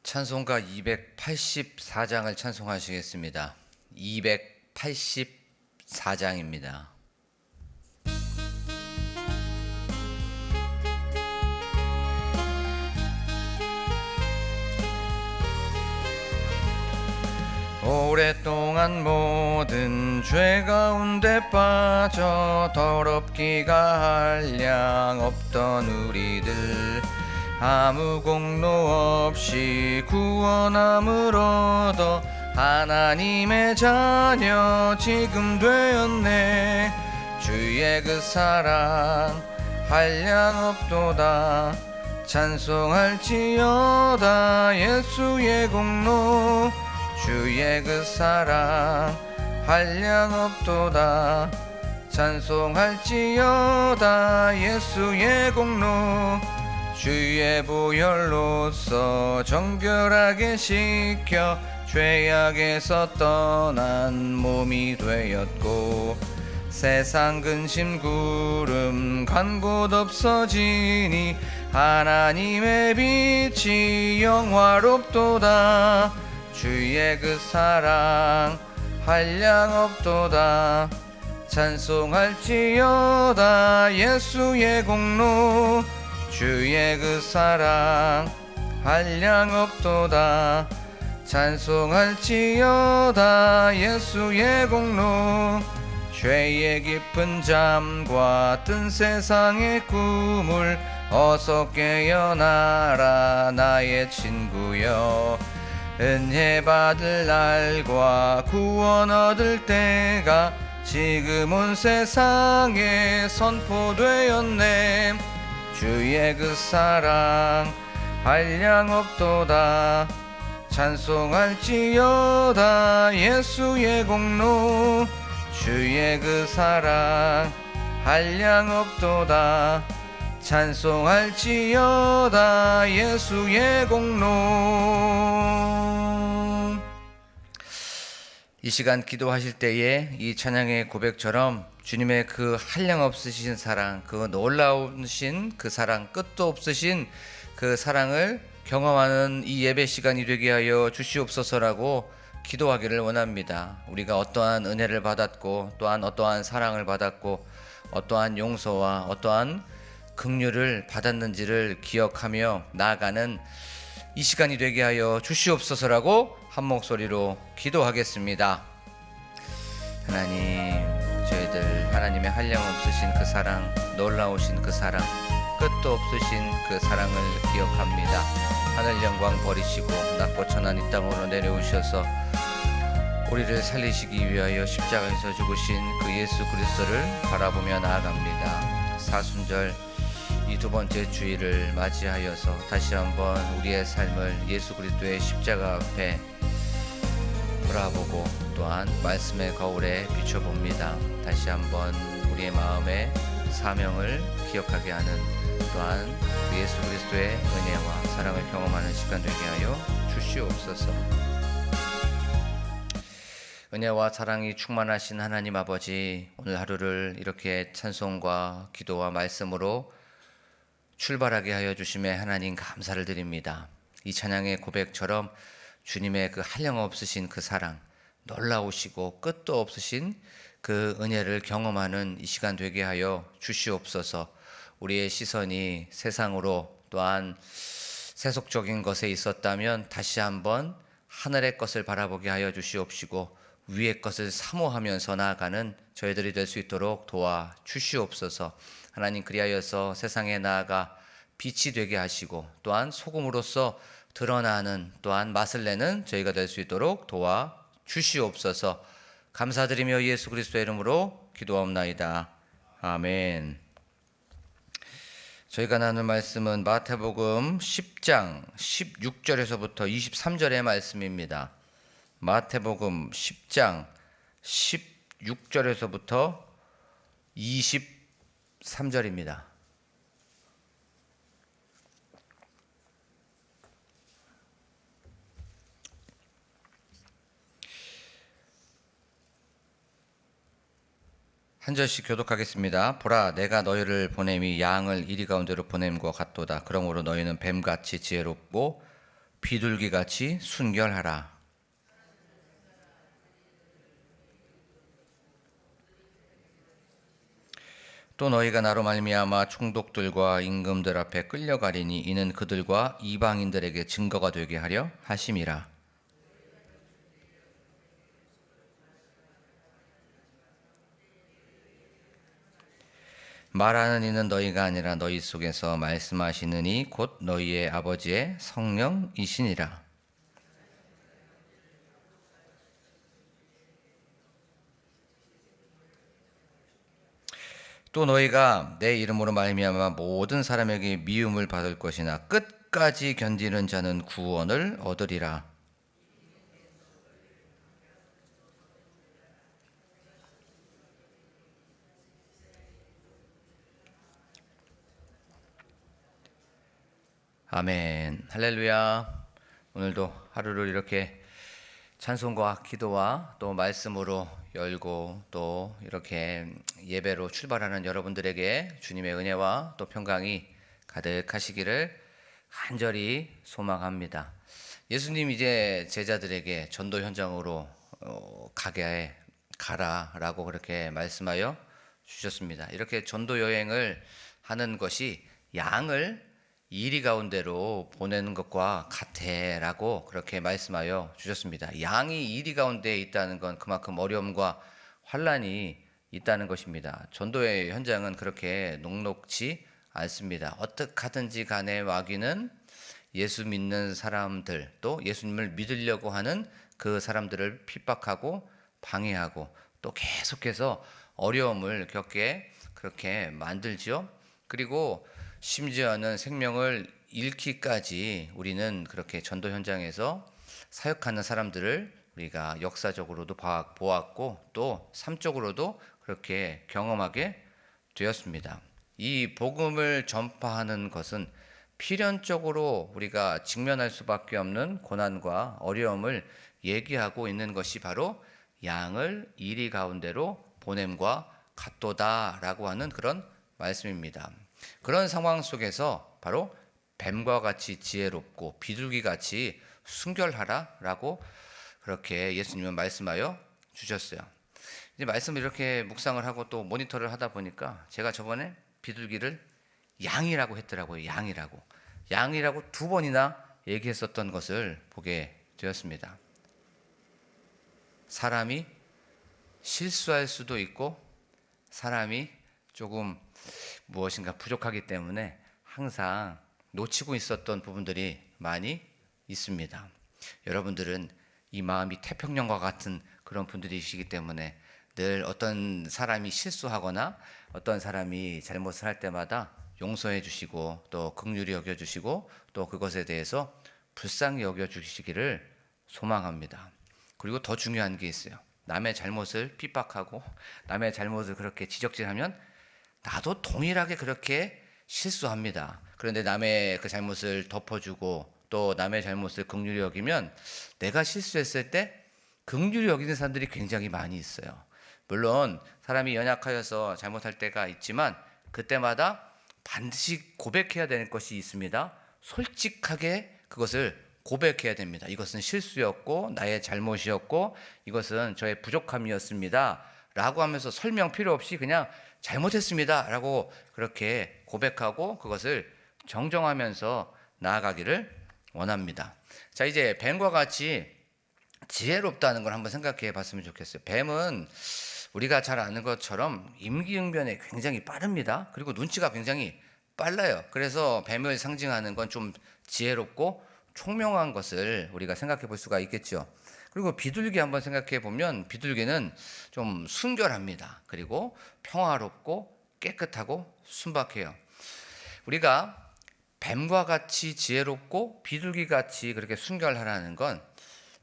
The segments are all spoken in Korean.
찬송가 284장을 찬송하시겠습니다. 284장입니다. 오랫동안 모든 죄 가운데 빠져 더럽기가 한량 없던 우리들, 아무 공로 없이 구원함을 얻어 하나님의 자녀 지금 되었네. 주의 그 사랑 한량 없도다. 찬송할지어다 예수의 공로. 주의 그 사랑 한량 없도다. 찬송할지어다 예수의 공로. 주의 보혈로서 정결하게 씻겨 죄악에서 떠난 몸이 되었고, 세상 근심 구름 간 곳 없어지니 하나님의 빛이 영화롭도다. 주의 그 사랑 한량 없도다. 찬송할지어다 예수의 공로. 주의 그 사랑 한량 없도다. 찬송할지어다 예수의 공로. 죄의 깊은 잠과 뜬 세상의 꿈을 어서 깨어나라 나의 친구여. 은혜 받을 날과 구원 얻을 때가 지금 온 세상에 선포되었네. 주의 그 사랑 한량 없도다. 찬송할지어다 예수의 공로. 주의 그 사랑 한량 없도다. 찬송할지어다 예수의 공로. 이 시간 기도하실 때에 이 찬양의 고백처럼 주님의 그 한량 없으신 사랑, 그 놀라우신 그 사랑, 끝도 없으신 그 사랑을 경험하는 이 예배 시간이 되게 하여 주시옵소서라고 기도하기를 원합니다. 우리가 어떠한 은혜를 받았고, 또한 어떠한 사랑을 받았고, 어떠한 용서와 어떠한 긍휼을 받았는지를 기억하며 나아가는 이 시간이 되게 하여 주시옵소서라고 한 목소리로 기도하겠습니다. 하나님, 저희들 하나님의 한량 없으신 그 사랑, 놀라우신 그 사랑, 끝도 없으신 그 사랑을 기억합니다. 하늘 영광 버리시고 낮고 천한 이 땅으로 내려오셔서 우리를 살리시기 위하여 십자가에서 죽으신 그 예수 그리스도를 바라보며 나아갑니다. 사순절 이 두 번째 주일을 맞이하여서 다시 한번 우리의 삶을 예수 그리스도의 십자가 앞에 돌아보고 또한 말씀의 거울에 비춰봅니다. 다시 한번 우리의 마음의 사명을 기억하게 하는, 또한 그 예수 그리스도의 은혜와 사랑을 경험하는 시간 되게 하여 주시옵소서. 은혜와 사랑이 충만하신 하나님 아버지, 오늘 하루를 이렇게 찬송과 기도와 말씀으로 출발하게 하여 주심에 하나님 감사를 드립니다. 이 찬양의 고백처럼 주님의 그 한량 없으신 그 사랑, 놀라우시고 끝도 없으신 그 은혜를 경험하는 이 시간 되게 하여 주시옵소서. 우리의 시선이 세상으로 또한 세속적인 것에 있었다면 다시 한번 하늘의 것을 바라보게 하여 주시옵시고, 위의 것을 사모하면서 나아가는 저희들이 될 수 있도록 도와 주시옵소서. 하나님, 그리하여서 세상에 나아가 빛이 되게 하시고 또한 소금으로서 드러나는, 또한 맛을 내는 저희가 될 수 있도록 도와 주시옵소서. 감사드리며 예수 그리스도의 이름으로 기도하옵나이다. 아멘. 저희가 나눌 말씀은 마태복음 10장 16절에서부터 23절의 말씀입니다. 마태복음 10장 16절에서부터 23절입니다. 한 절씩 교독하겠습니다. 보라, 내가 너희를 보냄이 양을 이리 가운데로 보냄과 같도다. 그러므로 너희는 뱀같이 지혜롭고 비둘기같이 순결하라. 또 너희가 나로 말미암아 총독들과 임금들 앞에 끌려가리니 이는 그들과 이방인들에게 증거가 되게 하려 하심이라. 말하는 이는 너희가 아니라 너희 속에서 말씀하시는 이 곧 너희의 아버지의 성령이시니라. 또 너희가 내 이름으로 말미암아 모든 사람에게 미움을 받을 것이나 끝까지 견디는 자는 구원을 얻으리라. 아멘. 할렐루야. 오늘도 하루를 이렇게 찬송과 기도와 또 말씀으로 열고 또 이렇게 예배로 출발하는 여러분들에게 주님의 은혜와 또 평강이 가득하시기를 간절히 소망합니다. 예수님 이제 제자들에게 전도 현장으로 가라라고 그렇게 말씀하여 주셨습니다. 이렇게 전도 여행을 하는 것이 양을 이리 가운데로 보내는 것과 같애라고 그렇게 말씀하여 주셨습니다. 양이 이리 가운데에 있다는 건 그만큼 어려움과 환란이 있다는 것입니다. 전도의 현장은 그렇게 녹록지 않습니다. 어떻게 하든지 간에 마귀는 예수 믿는 사람들 또 예수님을 믿으려고 하는 그 사람들을 핍박하고 방해하고 또 계속해서 어려움을 겪게 그렇게 만들죠. 그리고 심지어는 생명을 잃기까지 우리는 그렇게 전도 현장에서 사역하는 사람들을 우리가 역사적으로도 보았고 또 삶적으로도 그렇게 경험하게 되었습니다. 이 복음을 전파하는 것은 필연적으로 우리가 직면할 수밖에 없는 고난과 어려움을 얘기하고 있는 것이 바로 양을 이리 가운데로 보냄과 같도다라고 하는 그런 말씀입니다. 그런 상황 속에서 바로 뱀과 같이 지혜롭고 비둘기같이 순결하라라고 그렇게 예수님은 말씀하여 주셨어요. 이제 말씀을 이렇게 묵상을 하고 또 모니터를 하다 보니까 제가 저번에 비둘기를 양이라고 했더라고요. 양이라고 두 번이나 얘기했었던 것을 보게 되었습니다. 사람이 실수할 수도 있고 사람이 조금 무엇인가 부족하기 때문에 항상 놓치고 있었던 부분들이 많이 있습니다. 여러분들은 이 마음이 태평양과 같은 그런 분들이시기 때문에 늘 어떤 사람이 실수하거나 어떤 사람이 잘못을 할 때마다 용서해 주시고 또 긍휼히 여겨 주시고 또 그것에 대해서 불쌍히 여겨 주시기를 소망합니다. 그리고 더 중요한 게 있어요. 남의 잘못을 핍박하고 남의 잘못을 그렇게 지적질하면 나도 동일하게 그렇게 실수합니다. 그런데 남의 그 잘못을 덮어주고 또 남의 잘못을 긍휼히 여기면 내가 실수했을 때 긍휼히 여기는 사람들이 굉장히 많이 있어요. 물론 사람이 연약하여서 잘못할 때가 있지만 그때마다 반드시 고백해야 되는 것이 있습니다. 솔직하게 그것을 고백해야 됩니다. 이것은 실수였고 나의 잘못이었고 이것은 저의 부족함이었습니다 라고 하면서 설명 필요 없이 그냥 잘못했습니다 라고 그렇게 고백하고 그것을 정정하면서 나아가기를 원합니다. 자, 이제 뱀과 같이 지혜롭다는 걸 한번 생각해 봤으면 좋겠어요. 뱀은 우리가 잘 아는 것처럼 임기응변에 굉장히 빠릅니다. 그리고 눈치가 굉장히 빨라요. 그래서 뱀을 상징하는 건 좀 지혜롭고 총명한 것을 우리가 생각해 볼 수가 있겠죠. 그리고 비둘기 한번 생각해 보면 비둘기는 좀 순결합니다. 그리고 평화롭고 깨끗하고 순박해요. 우리가 뱀과 같이 지혜롭고 비둘기같이 그렇게 순결하라는 건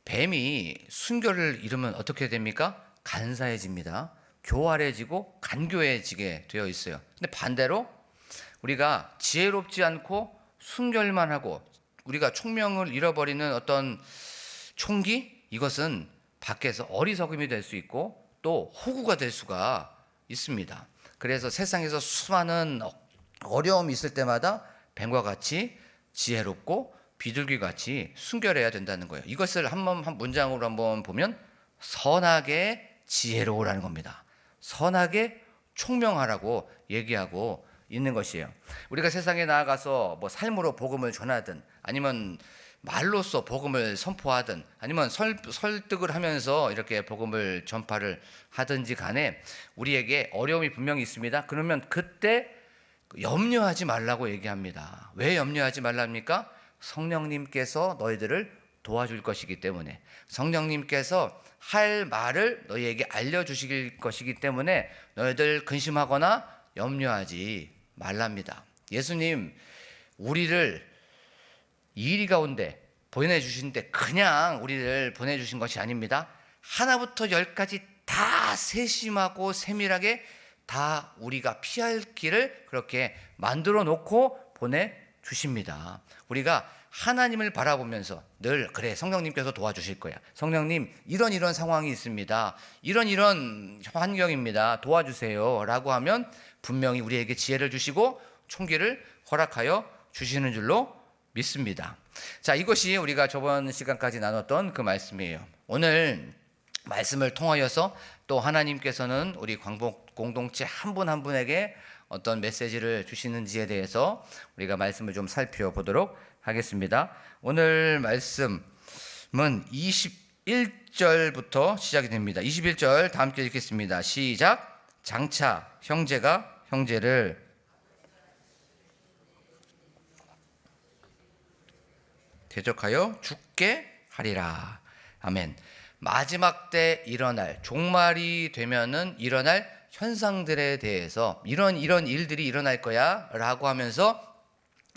뱀이 순결을 잃으면 어떻게 됩니까? 간사해집니다. 교활해지고 간교해지게 되어 있어요. 근데 반대로 우리가 지혜롭지 않고 순결만 하고 우리가 총명을 잃어버리는 어떤 총기, 이것은 밖에서 어리석음이 될 수 있고 또 호구가 될 수가 있습니다. 그래서 세상에서 수많은 어려움이 있을 때마다 뱀과 같이 지혜롭고 비둘기같이 순결해야 된다는 거예요. 이것을 한 문장으로 한번 보면 선하게 지혜로우라는 겁니다. 선하게 총명하라고 얘기하고 있는 것이에요. 우리가 세상에 나아가서 뭐 삶으로 복음을 전하든 아니면 말로써 복음을 선포하든 아니면 설득을 하면서 이렇게 복음을 전파를 하든지 간에 우리에게 어려움이 분명히 있습니다. 그러면 그때 염려하지 말라고 얘기합니다. 왜 염려하지 말랍니까? 성령님께서 너희들을 도와줄 것이기 때문에, 성령님께서 할 말을 너희에게 알려주실 것이기 때문에 너희들 근심하거나 염려하지 말랍니다. 예수님 우리를 이 가운데 보내주신데 그냥 우리를 보내주신 것이 아닙니다. 하나부터 열까지 다 세심하고 세밀하게 다 우리가 피할 길을 그렇게 만들어 놓고 보내주십니다. 우리가 하나님을 바라보면서 늘 그래 성령님께서 도와주실 거야. 성령님 이런 상황이 있습니다. 이런 환경입니다. 도와주세요 라고 하면 분명히 우리에게 지혜를 주시고 총기를 허락하여 주시는 줄로 믿습니다. 자, 이것이 우리가 저번 시간까지 나눴던 그 말씀이에요. 오늘 말씀을 통하여서 또 하나님께서는 우리 광복 공동체 한 분 한 분에게 어떤 메시지를 주시는지에 대해서 우리가 말씀을 좀 살펴보도록 하겠습니다. 오늘 말씀은 21절부터 시작이 됩니다. 21절 다 함께 읽겠습니다. 시작. 장차 형제가 형제를 대적하여 죽게 하리라. 아멘. 마지막 때 일어날, 종말이 되면은 일어날 현상들에 대해서 이런 일들이 일어날 거야 라고 하면서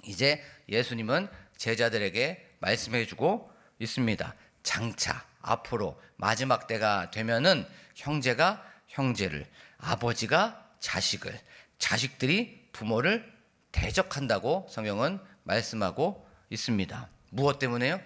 이제 예수님은 제자들에게 말씀해 주고 있습니다. 장차 앞으로 마지막 때가 되면은 형제가 형제를, 아버지가 자식을, 자식들이 부모를 대적한다고 성경은 말씀하고 있습니다. 무엇 때문에요?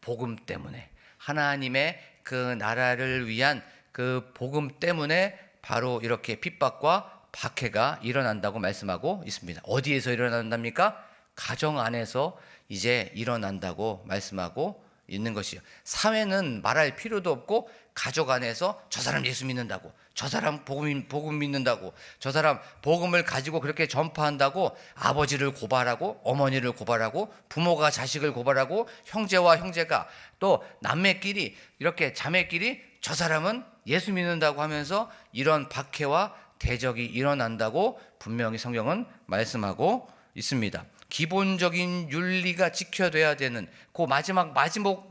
복음 때문에. 하나님의 그 나라를 위한 그 복음 때문에 바로 이렇게 핍박과 박해가 일어난다고 말씀하고 있습니다. 어디에서 일어난답니까? 가정 안에서 이제 일어난다고 말씀하고 있는 것이요. 사회는 말할 필요도 없고 가족 안에서 저 사람 예수 믿는다고, 저 사람 복음 믿는다고, 저 사람 복음을 가지고 그렇게 전파한다고 아버지를 고발하고 어머니를 고발하고 부모가 자식을 고발하고 형제와 형제가 또 남매끼리 이렇게 자매끼리 저 사람은 예수 믿는다고 하면서 이런 박해와 대적이 일어난다고 분명히 성경은 말씀하고 있습니다. 기본적인 윤리가 지켜져야 되는 그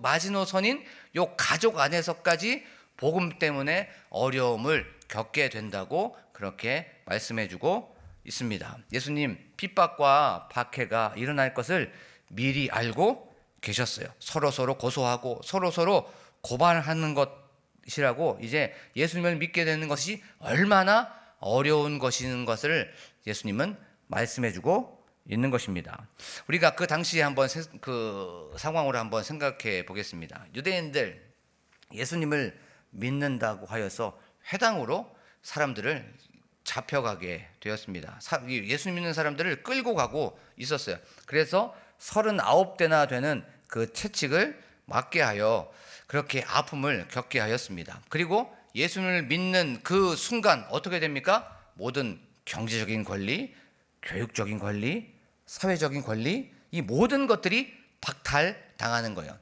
마지노선인 요 가족 안에서까지 복음 때문에 어려움을 겪게 된다고 그렇게 말씀해주고 있습니다. 예수님 핍박과 박해가 일어날 것을 미리 알고 계셨어요. 서로 고소하고 서로 고발하는 것이라고 이제 예수님을 믿게 되는 것이 얼마나 어려운 것인 것을 예수님은 말씀해주고 있는 것입니다. 우리가 그 당시에 한번 그 상황으로 한번 생각해 보겠습니다. 유대인들 예수님을 믿는다고 하여서 회당으로 사람들을 잡혀가게 되었습니다. 예수님 믿는 사람들을 끌고 가고 있었어요. 그래서 39대나 되는 그 채찍을 맞게 하여 그렇게 아픔을 겪게 하였습니다. 그리고 예수님을 믿는 그 순간 어떻게 됩니까? 모든 경제적인 권리, 교육적인 권리, 사회적인 권리, 이 모든 것들이 박탈당하는 거예요.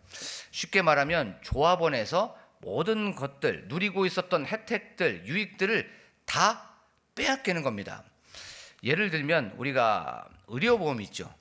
쉽게 말하면 조합원에서 모든 것들, 누리고 있었던 혜택들, 유익들을 다 빼앗기는 겁니다. 예를 들면 우리가 의료보험이 있죠.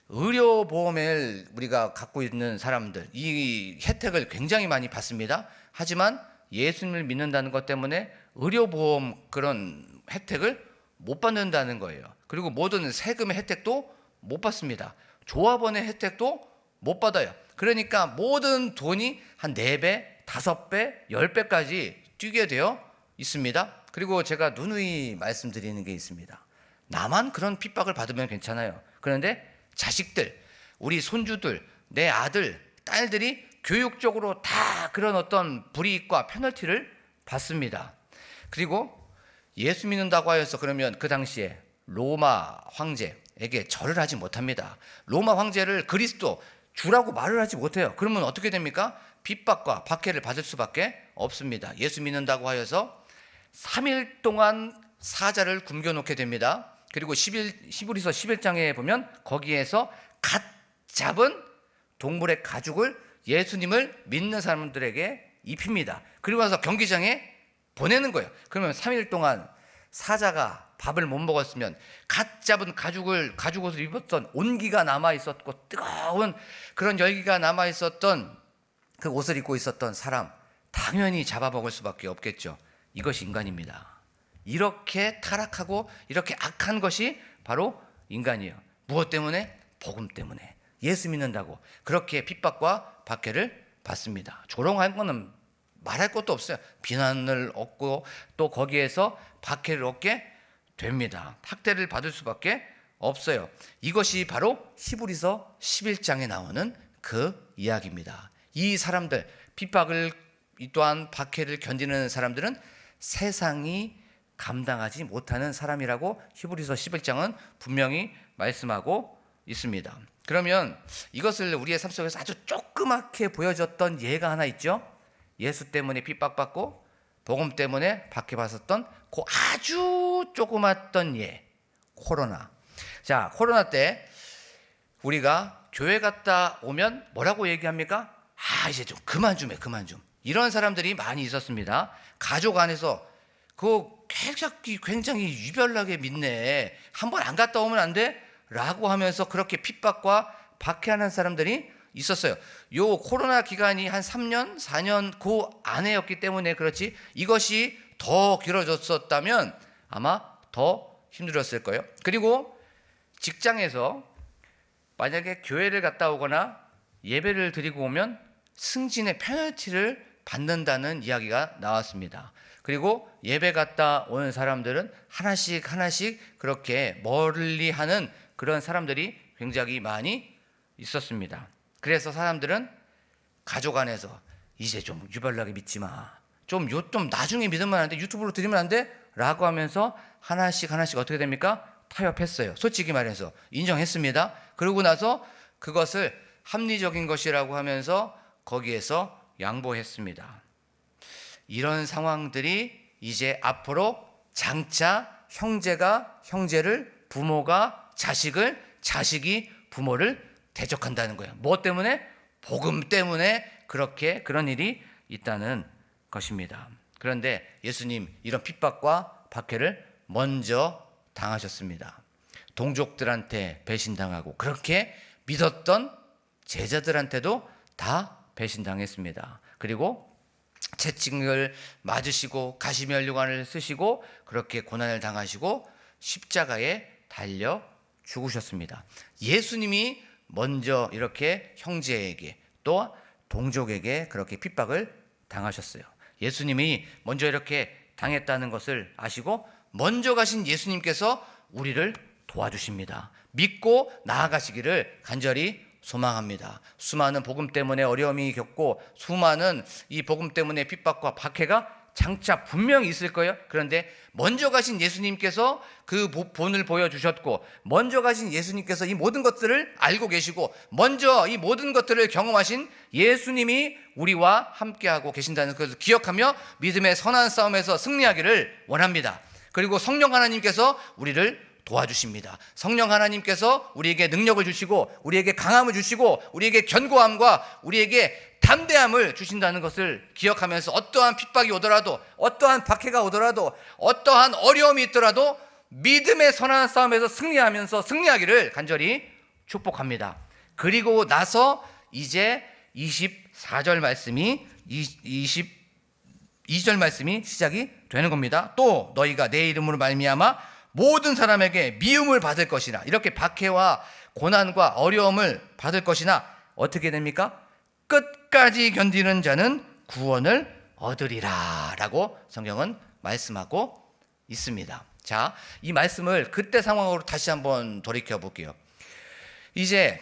의료보험을 우리가 갖고 있는 사람들, 이 혜택을 굉장히 많이 받습니다. 하지만 예수님을 믿는다는 것 때문에 의료보험 그런 혜택을 못 받는다는 거예요. 그리고 모든 세금의 혜택도 못 받습니다. 조합원의 혜택도 못 받아요. 그러니까 모든 돈이 한 4배, 5배, 10배까지 뛰게 되어 있습니다. 그리고 제가 누누이 말씀드리는 게 있습니다. 나만 그런 핍박을 받으면 괜찮아요. 그런데 자식들, 우리 손주들, 내 아들, 딸들이 교육적으로 다 그런 어떤 불이익과 페널티를 받습니다. 그리고 예수 믿는다고 하여서 그러면 그 당시에 로마 황제에게 절을 하지 못합니다. 로마 황제를 그리스도 주라고 말을 하지 못해요. 그러면 어떻게 됩니까? 핍박과 박해를 받을 수밖에 없습니다. 예수 믿는다고 하여서 3일 동안 사자를 굶겨놓게 됩니다. 그리고 히브리서 11장에 보면 거기에서 갓 잡은 동물의 가죽을 예수님을 믿는 사람들에게 입힙니다. 그리고 나서 경기장에 보내는 거예요. 그러면 3일 동안 사자가 밥을 못 먹었으면 갓 잡은 가죽옷을 입었던 온기가 남아있었고 뜨거운 그런 열기가 남아있었던 그 옷을 입고 있었던 사람 당연히 잡아먹을 수밖에 없겠죠. 이것이 인간입니다. 이렇게 타락하고 이렇게 악한 것이 바로 인간이에요. 무엇 때문에? 복음 때문에. 예수 믿는다고 그렇게 핍박과 박해를 받습니다. 조롱한 거는 말할 것도 없어요. 비난을 얻고 또 거기에서 박해를 얻게 됩니다. 학대를 받을 수밖에 없어요. 이것이 바로 히브리서 11장에 나오는 그 이야기입니다. 이 사람들, 핍박을 또한 박해를 견디는 사람들은 세상이 감당하지 못하는 사람이라고 히브리서 11장은 분명히 말씀하고 있습니다. 그러면 이것을 우리의 삶 속에서 아주 조그맣게 보여줬던 예가 하나 있죠. 예수 때문에 핍박받고 복음 때문에 박해받았던 그 아주 조그맣던 예, 코로나. 자, 코로나 때 우리가 교회 갔다 오면 뭐라고 얘기합니까? 이제 좀 그만 좀 해, 그만 좀. 이런 사람들이 많이 있었습니다. 가족 안에서 굉장히 유별나게 믿네. 한번 안 갔다 오면 안 돼? 라고 하면서 그렇게 핍박과 박해하는 사람들이 있었어요. 요 코로나 기간이 한 3년, 4년 그 안에였기 때문에 그렇지 이것이 더 길어졌었다면 아마 더 힘들었을 거예요. 그리고 직장에서 만약에 교회를 갔다 오거나 예배를 드리고 오면 승진의 페널티를 받는다는 이야기가 나왔습니다. 그리고 예배 갔다 오는 사람들은 하나씩 그렇게 멀리 하는 그런 사람들이 굉장히 많이 있었습니다. 그래서 사람들은 가족 안에서 이제 좀 유별나게 믿지 마. 좀 나중에 믿으면 안 돼. 유튜브로 드리면 안 돼? 라고 하면서 하나씩 어떻게 됩니까? 타협했어요. 솔직히 말해서 인정했습니다. 그러고 나서 그것을 합리적인 것이라고 하면서 거기에서 양보했습니다. 이런 상황들이 이제 앞으로 장차 형제가 형제를, 부모가 자식을, 자식이 부모를 대적한다는 거예요. 뭐 때문에? 복음 때문에 그런 일이 있다는 것입니다. 그런데 예수님 이런 핍박과 박해를 먼저 당하셨습니다. 동족들한테 배신당하고 그렇게 믿었던 제자들한테도 다 배신당했습니다. 그리고 채찍을 맞으시고 가시면류관을 쓰시고 그렇게 고난을 당하시고 십자가에 달려 죽으셨습니다. 예수님이 먼저 이렇게 형제에게 또 동족에게 그렇게 핍박을 당하셨어요. 예수님이 먼저 이렇게 당했다는 것을 아시고 먼저 가신 예수님께서 우리를 도와주십니다. 믿고 나아가시기를 간절히 소망합니다. 수많은 복음 때문에 어려움이 겪고 수많은 이 복음 때문에 핍박과 박해가 장차 분명히 있을 거예요. 그런데 먼저 가신 예수님께서 그 본을 보여주셨고 먼저 가신 예수님께서 이 모든 것들을 알고 계시고 먼저 이 모든 것들을 경험하신 예수님이 우리와 함께하고 계신다는 것을 기억하며 믿음의 선한 싸움에서 승리하기를 원합니다. 그리고 성령 하나님께서 우리를 도와주십니다. 성령 하나님께서 우리에게 능력을 주시고 우리에게 강함을 주시고 우리에게 견고함과 우리에게 담대함을 주신다는 것을 기억하면서 어떠한 핍박이 오더라도 어떠한 박해가 오더라도 어떠한 어려움이 있더라도 믿음의 선한 싸움에서 승리하면서 승리하기를 간절히 축복합니다. 그리고 나서 이제 24절 말씀이 22절 말씀이 시작이 되는 겁니다. 또 너희가 내 이름으로 말미암아 모든 사람에게 미움을 받을 것이나 이렇게 박해와 고난과 어려움을 받을 것이나 어떻게 됩니까? 끝까지 견디는 자는 구원을 얻으리라 라고 성경은 말씀하고 있습니다. 자, 이 말씀을 그때 상황으로 다시 한번 돌이켜 볼게요. 이제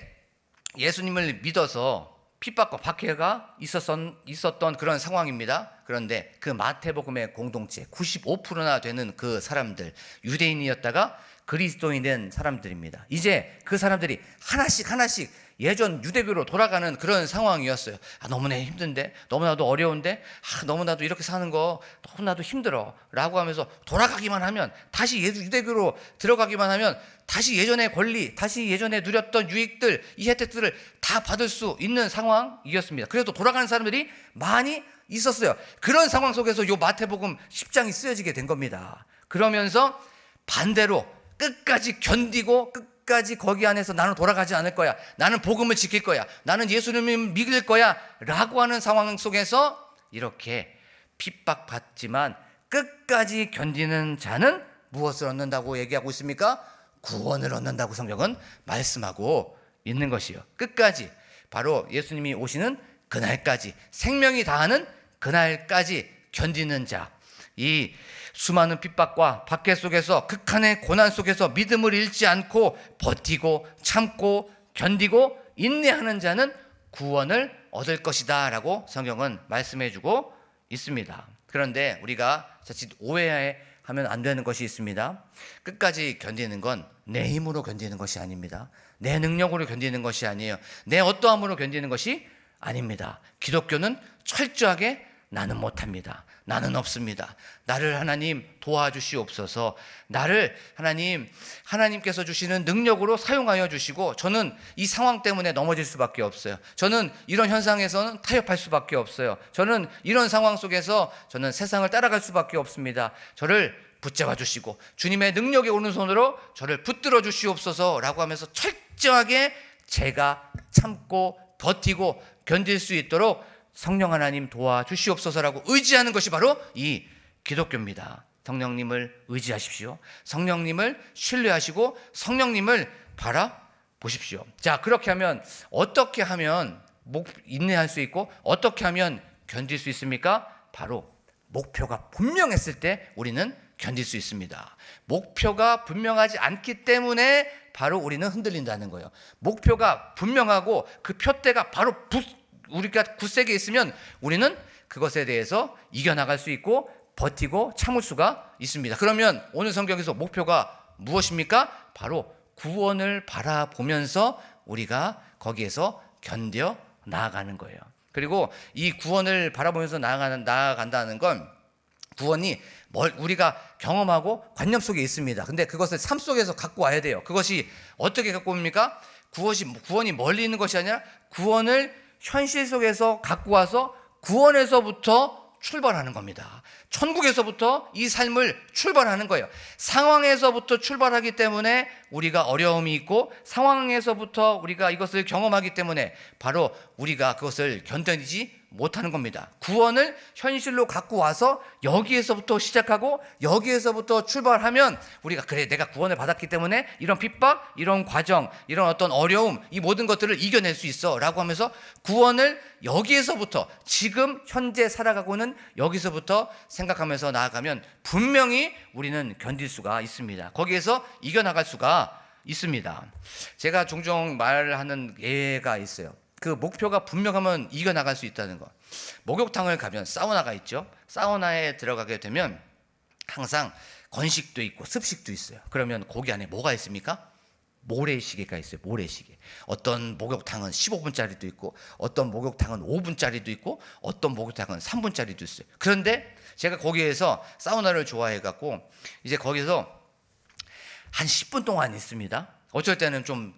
예수님을 믿어서 핍박과 박해가 있었던 그런 상황입니다. 그런데 그 마태복음의 공동체 95%나 되는 그 사람들 유대인이었다가 그리스도인이 된 사람들입니다. 이제 그 사람들이 하나씩 예전 유대교로 돌아가는 그런 상황이었어요. 너무나 힘든데, 너무나도 어려운데, 너무나도 이렇게 사는 거 너무나도 힘들어 라고 하면서 돌아가기만 하면, 다시 유대교로 들어가기만 하면 다시 예전의 권리, 다시 예전에 누렸던 유익들, 이 혜택들을 다 받을 수 있는 상황이었습니다. 그래도 돌아가는 사람들이 많이 있었어요. 그런 상황 속에서 요 마태복음 10장이 쓰여지게 된 겁니다. 그러면서 반대로 끝까지 견디고 끝까지 거기 안에서 나는 돌아가지 않을 거야, 나는 복음을 지킬 거야, 나는 예수님을 믿을 거야 라고 하는 상황 속에서 이렇게 핍박받지만 끝까지 견디는 자는 무엇을 얻는다고 얘기하고 있습니까? 구원을 얻는다고 성경은 말씀하고 있는 것이요. 끝까지, 바로 예수님이 오시는 그날까지, 생명이 다하는 그날까지 견디는 자, 이 수많은 핍박과 박해 속에서, 극한의 고난 속에서 믿음을 잃지 않고 버티고 참고 견디고 인내하는 자는 구원을 얻을 것이다 라고 성경은 말씀해 주고 있습니다. 그런데 우리가 자칫 오해하면 안 되는 것이 있습니다. 끝까지 견디는 건 내 힘으로 견디는 것이 아닙니다. 내 능력으로 견디는 것이 아니에요. 내 어떠함으로 견디는 것이 아닙니다. 기독교는 철저하게 나는 못합니다, 나는 없습니다, 나를 하나님 도와주시옵소서, 나를 하나님께서 주시는 능력으로 사용하여 주시고, 저는 이 상황 때문에 넘어질 수밖에 없어요, 저는 이런 현상에서는 타협할 수밖에 없어요, 저는 이런 상황 속에서 저는 세상을 따라갈 수밖에 없습니다, 저를 붙잡아 주시고 주님의 능력의 오른손으로 저를 붙들어 주시옵소서 라고 하면서 철저하게 제가 참고 버티고 견딜 수 있도록 성령 하나님 도와주시옵소서라고 의지하는 것이 바로 이 기독교입니다. 성령님을 의지하십시오. 성령님을 신뢰하시고 성령님을 바라보십시오. 자, 그렇게 하면 어떻게 하면 인내할 수 있고 어떻게 하면 견딜 수 있습니까? 바로 목표가 분명했을 때 우리는 견딜 수 있습니다. 목표가 분명하지 않기 때문에 바로 우리는 흔들린다는 거예요. 목표가 분명하고 그 표대가 바로 우리가 굳세게 있으면 우리는 그것에 대해서 이겨나갈 수 있고 버티고 참을 수가 있습니다. 그러면 오늘 성경에서 목표가 무엇입니까? 바로 구원을 바라보면서 우리가 거기에서 견뎌 나아가는 거예요. 그리고 이 구원을 바라보면서 나아간다는 건, 구원이 우리가 경험하고 관념 속에 있습니다. 근데 그것을 삶 속에서 갖고 와야 돼요. 그것이 어떻게 갖고 옵니까? 구원이 멀리 있는 것이 아니라 구원을 현실 속에서 갖고 와서 구원에서부터 출발하는 겁니다. 천국에서부터 이 삶을 출발하는 거예요. 상황에서부터 출발하기 때문에 우리가 어려움이 있고, 상황에서부터 우리가 이것을 경험하기 때문에 바로 우리가 그것을 견뎌내지 못하는 겁니다. 구원을 현실로 갖고 와서 여기에서부터 시작하고 여기에서부터 출발하면 우리가, 그래, 내가 구원을 받았기 때문에 이런 핍박, 이런 과정, 이런 어떤 어려움, 이 모든 것들을 이겨낼 수 있어 라고 하면서 구원을 여기에서부터, 지금 현재 살아가고는 여기서부터 생각하면서 나아가면 분명히 우리는 견딜 수가 있습니다. 거기에서 이겨나갈 수가 있습니다. 제가 종종 말하는 예가 있어요. 그 목표가 분명하면 이겨나갈 수 있다는 거. 목욕탕을 가면 사우나가 있죠. 사우나에 들어가게 되면 항상 건식도 있고 습식도 있어요. 그러면 거기 안에 뭐가 있습니까? 모래시계가 있어요. 모래시계. 어떤 목욕탕은 15분짜리도 있고, 어떤 목욕탕은 5분짜리도 있고, 어떤 목욕탕은 3분짜리도 있어요. 그런데 제가 거기에서 사우나를 좋아해갖고 이제 거기서 한 10분 동안 있습니다. 어쩔 때는 좀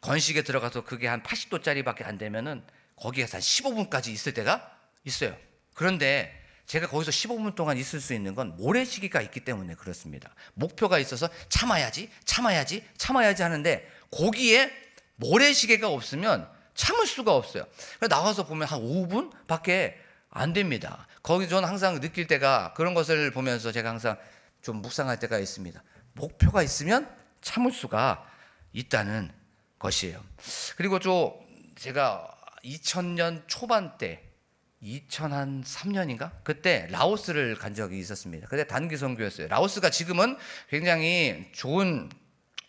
건식에 들어가서 그게 한 80도짜리밖에 안 되면은 거기에서 한 15분까지 있을 때가 있어요. 그런데 제가 거기서 15분 동안 있을 수 있는 건 모래시계가 있기 때문에 그렇습니다. 목표가 있어서 참아야지 하는데, 거기에 모래시계가 없으면 참을 수가 없어요. 나와서 보면 한 5분밖에 안 됩니다. 거기 저는 항상 느낄 때가, 그런 것을 보면서 제가 항상 좀 묵상할 때가 있습니다. 목표가 있으면 참을 수가 있다는 것이에요. 그리고 제가 2000년 초반 때, 2003년인가? 그때 라오스를 간 적이 있었습니다. 그때 단기 선교였어요. 라오스가 지금은 굉장히 좋은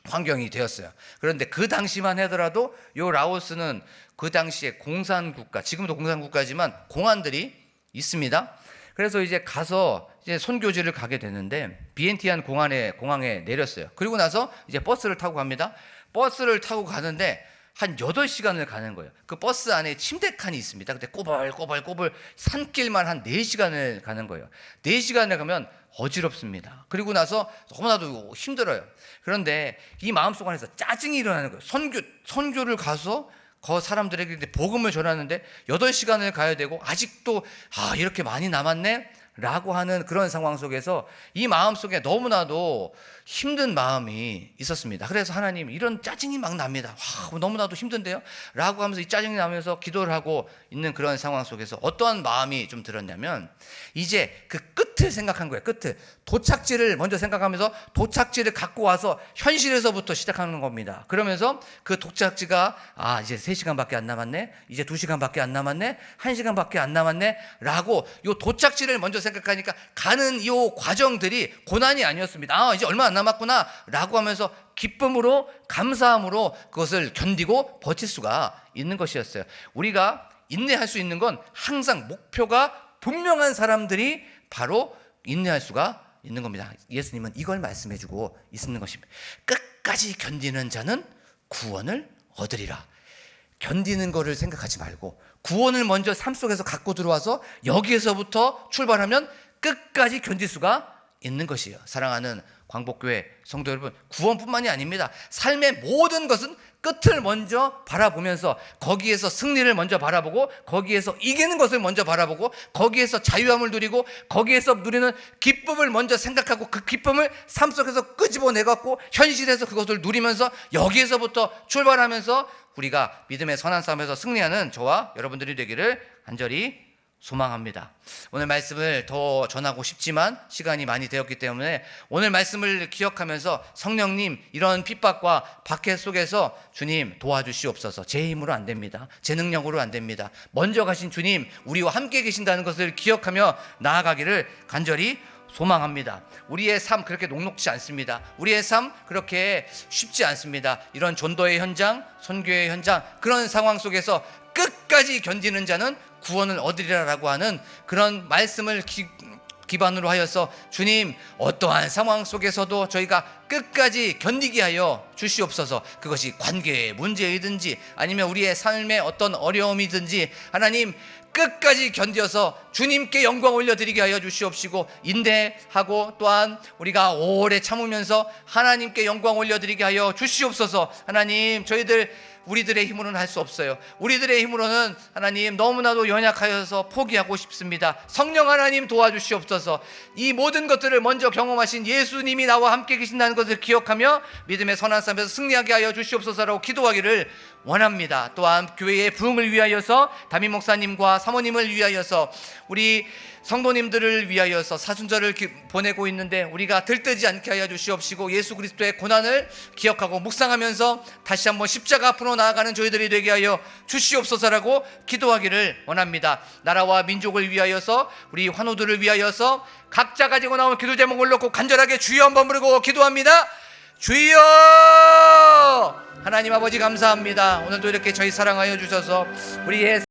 환경이 되었어요. 그런데 그 당시만 하더라도 요 라오스는 그 당시에 공산국가, 지금도 공산국가지만 공안들이 있습니다. 그래서 이제 가서 이제 선교지를 가게 되는데 비엔티안 공항에 내렸어요. 그리고 나서 이제 버스를 타고 갑니다. 버스를 타고 가는데 한 8시간을 가는 거예요. 그 버스 안에 침대 칸이 있습니다. 근데 꼬불꼬불 산길만 한 4시간을 가는 거예요. 4시간을 가면 어지럽습니다. 그리고 나서 너무나도 힘들어요. 그런데 이 마음속 안에서 짜증이 일어나는 거예요. 선교를 가서 그 사람들에게 복음을 전하는데 8시간을 가야 되고 아직도 이렇게 많이 남았네? 라고 하는 그런 상황 속에서 이 마음 속에 너무나도 힘든 마음이 있었습니다. 그래서 하나님, 이런 짜증이 막 납니다. 너무나도 힘든데요? 라고 하면서 이 짜증이 나면서 기도를 하고 있는 그런 상황 속에서 어떠한 마음이 좀 들었냐면, 이제 그 끝을 생각한 거예요. 끝을. 도착지를 먼저 생각하면서 도착지를 갖고 와서 현실에서부터 시작하는 겁니다. 그러면서 그 도착지가 이제 3시간밖에 안 남았네, 이제 2시간밖에 안 남았네, 1시간밖에 안 남았네 라고 요 도착지를 먼저 생각하니까 가는 이 과정들이 고난이 아니었습니다. 이제 얼마 안 남았구나 라고 하면서 기쁨으로, 감사함으로 그것을 견디고 버틸 수가 있는 것이었어요. 우리가 인내할 수 있는 건 항상 목표가 분명한 사람들이 바로 인내할 수가 있는 겁니다. 예수님은 이걸 말씀해주고 있는 것입니다. 끝까지 견디는 자는 구원을 얻으리라. 견디는 거를 생각하지 말고 구원을 먼저 삶 속에서 갖고 들어와서 여기에서부터 출발하면 끝까지 견딜 수가 있는 것이에요. 사랑하는 광복교회 성도 여러분, 구원뿐만이 아닙니다. 삶의 모든 것은 끝을 먼저 바라보면서 거기에서 승리를 먼저 바라보고 거기에서 이기는 것을 먼저 바라보고 거기에서 자유함을 누리고 거기에서 누리는 기쁨을 먼저 생각하고 그 기쁨을 삶 속에서 끄집어내갖고 현실에서 그것을 누리면서 여기에서부터 출발하면서 우리가 믿음의 선한 싸움에서 승리하는 저와 여러분들이 되기를 간절히 소망합니다. 오늘 말씀을 더 전하고 싶지만 시간이 많이 되었기 때문에 오늘 말씀을 기억하면서 성령님, 이런 핍박과 박해 속에서 주님 도와주시옵소서. 제 힘으로 안 됩니다. 제 능력으로 안 됩니다. 먼저 가신 주님, 우리와 함께 계신다는 것을 기억하며 나아가기를 간절히 소망합니다. 우리의 삶 그렇게 녹록지 않습니다. 우리의 삶 그렇게 쉽지 않습니다. 이런 전도의 현장, 선교의 현장, 그런 상황 속에서 끝까지 견디는 자는 구원을 얻으리라라고 하는 그런 말씀을 기반으로 하여서 주님, 어떠한 상황 속에서도 저희가 끝까지 견디게 하여 주시옵소서. 그것이 관계의 문제이든지 아니면 우리의 삶의 어떤 어려움이든지 하나님, 끝까지 견뎌서 주님께 영광 올려드리게 하여 주시옵시고, 인내하고 또한 우리가 오래 참으면서 하나님께 영광 올려드리게 하여 주시옵소서. 하나님, 우리들의 힘으로는 할 수 없어요. 우리들의 힘으로는 하나님 너무나도 연약하여서 포기하고 싶습니다. 성령 하나님 도와주시옵소서. 이 모든 것들을 먼저 경험하신 예수님이 나와 함께 계신다는 것을 기억하며 믿음의 선한 삶에서 승리하게 하여 주시옵소서라고 기도하기를 원합니다. 또한 교회의 부흥을 위하여서 담임 목사님과 사모님을 위하여서 우리 성도님들을 위하여서 사순절을 보내고 있는데 우리가 들뜨지 않게 하여 주시옵시고, 예수 그리스도의 고난을 기억하고 묵상하면서 다시 한번 십자가 앞으로 나아가는 저희들이 되게 하여 주시옵소서라고 기도하기를 원합니다. 나라와 민족을 위하여서, 우리 환우들을 위하여서 각자 가지고 나온 기도 제목을 놓고 간절하게 주여 한번 부르고 기도합니다. 주여! 하나님 아버지 감사합니다. 오늘도 이렇게 저희 사랑하여 주셔서 우리의